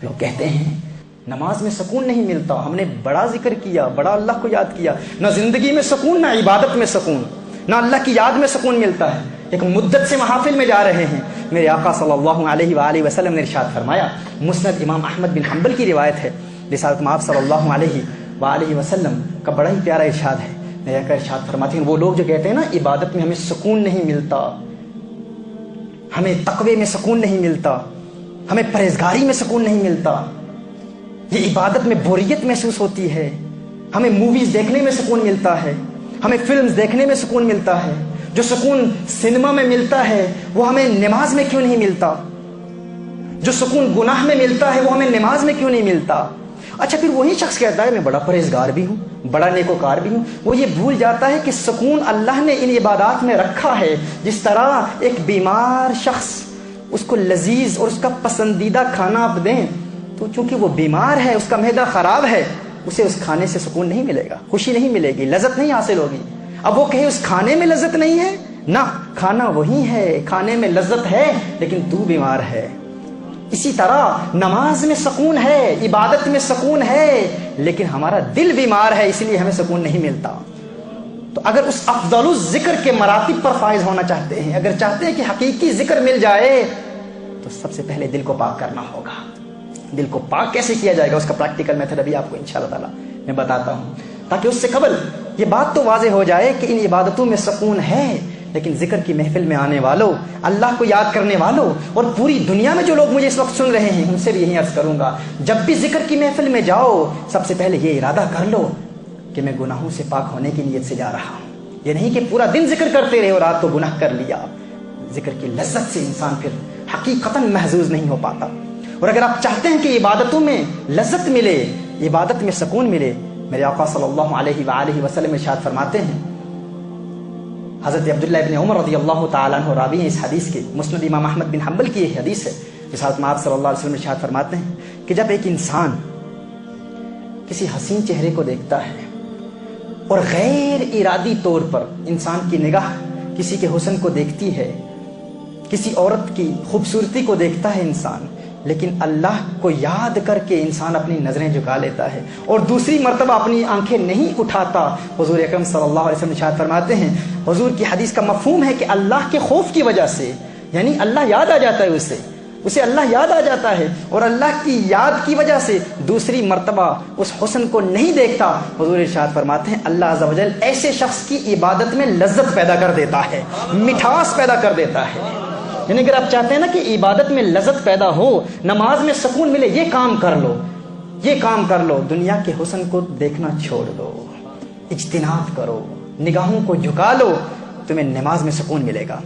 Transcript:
لوگ کہتے ہیں نماز میں سکون نہیں ملتا، ہم نے بڑا ذکر کیا، بڑا اللہ کو یاد کیا، نہ زندگی میں سکون، نہ عبادت میں سکون، نہ اللہ کی یاد میں سکون ملتا ہے، ایک مدت سے محافل میں جا رہے ہیں۔ میرے آقا صلی اللہ علیہ وآلہ وسلم نے ارشاد فرمایا، مسند امام احمد بن حنبل کی روایت ہے، رسالت مآب صلی اللہ علیہ وآلہ وسلم کا بڑا ہی پیارا ارشاد ہے۔ میرے آقا ارشاد فرماتے ہیں، وہ لوگ جو کہتے ہیں نا عبادت میں ہمیں سکون نہیں ملتا، ہمیں تقوی میں سکون نہیں ملتا، ہمیں پرہیزگاری میں سکون نہیں ملتا، یہ عبادت میں بوریت محسوس ہوتی ہے، ہمیں موویز دیکھنے میں سکون ملتا ہے، ہمیں فلمز دیکھنے میں سکون ملتا ہے، جو سکون سنیما میں ملتا ہے وہ ہمیں نماز میں کیوں نہیں ملتا، جو سکون گناہ میں ملتا ہے وہ ہمیں نماز میں کیوں نہیں ملتا؟ اچھا پھر وہی شخص کہتا ہے میں بڑا پرہیزگار بھی ہوں، بڑا نیکوکار بھی ہوں، وہ یہ بھول جاتا ہے کہ سکون اللہ نے ان عبادات میں رکھا ہے۔ جس طرح ایک بیمار شخص اس کو لذیذ اور اس کا پسندیدہ کھانا آپ دیں تو چونکہ وہ بیمار ہے، اس کا معدہ خراب ہے، اسے اس کھانے سے سکون نہیں ملے گا، خوشی نہیں ملے گی، لذت نہیں حاصل ہوگی۔ اب وہ کہے اس کھانے میں لذت نہیں ہے، نہ، کھانا وہی ہے، کھانے میں لذت ہے لیکن تو بیمار ہے۔ اسی طرح نماز میں سکون ہے، عبادت میں سکون ہے، لیکن ہمارا دل بیمار ہے، اس لیے ہمیں سکون نہیں ملتا۔ تو اگر اس افضل الذکر کے مراتب پر فائز ہونا چاہتے ہیں، اگر چاہتے ہیں کہ حقیقی ذکر مل جائے، تو سب سے پہلے دل کو پاک کرنا ہوگا۔ دل کو پاک کیسے کیا جائے گا، اس کا پریکٹیکل میتھڈ ابھی آپ کو انشاءاللہ تعالی میں بتاتا ہوں، تاکہ اس سے قبل یہ بات تو واضح ہو جائے کہ ان عبادتوں میں سکون ہے، لیکن ذکر کی محفل میں آنے والوں، اللہ کو یاد کرنے والوں، اور پوری دنیا میں جو لوگ مجھے اس وقت سن رہے ہیں، ان سے بھی یہی عرض کروں گا، جب بھی ذکر کی محفل میں جاؤ، سب سے پہلے یہ ارادہ کر لو کہ میں گناہوں سے پاک ہونے کی نیت سے جا رہا ہوں۔ یہ نہیں کہ پورا دن ذکر کرتے رہے اور رات کو گناہ کر لیا۔ ذکر کی لذت سے انسان پھر حقیقتاً محظوظ نہیں ہو پاتا۔ اور اگر آپ چاہتے ہیں کہ عبادتوں میں لذت ملے، عبادت میں سکون ملے، میرے آقا صلی اللہ علیہ وآلہ وسلم ارشاد فرماتے ہیں، حضرت عبداللہ ابن عمر رضی اللہ تعالیٰ عنہ راوی ہیں اس حدیث کے، مسند امام احمد بن حنبل کی یہ حدیث ہے، رسالت مآب صلی اللہ علیہ وسلم ارشاد فرماتے ہیں کہ جب ایک انسان کسی حسین چہرے کو دیکھتا ہے اور غیر ارادی طور پر انسان کی نگاہ کسی کے حسن کو دیکھتی ہے، کسی عورت کی خوبصورتی کو دیکھتا ہے انسان، لیکن اللہ کو یاد کر کے انسان اپنی نظریں جھکا لیتا ہے اور دوسری مرتبہ اپنی آنکھیں نہیں اٹھاتا، حضور اکرم صلی اللہ علیہ وسلم ارشاد فرماتے ہیں، حضور کی حدیث کا مفہوم ہے کہ اللہ کے خوف کی وجہ سے، یعنی اللہ یاد آ جاتا ہے اسے اللہ یاد آ جاتا ہے، اور اللہ کی یاد کی وجہ سے دوسری مرتبہ اس حسن کو نہیں دیکھتا۔ حضور ارشاد فرماتے ہیں اللہ عز و جل ایسے شخص کی عبادت میں لذت پیدا کر دیتا ہے، مٹھاس پیدا کر دیتا ہے۔ یعنی اگر آپ چاہتے ہیں نا کہ عبادت میں لذت پیدا ہو، نماز میں سکون ملے، یہ کام کر لو، دنیا کے حسن کو دیکھنا چھوڑ دو، اجتناب کرو، نگاہوں کو جھکا لو، تمہیں نماز میں سکون ملے گا۔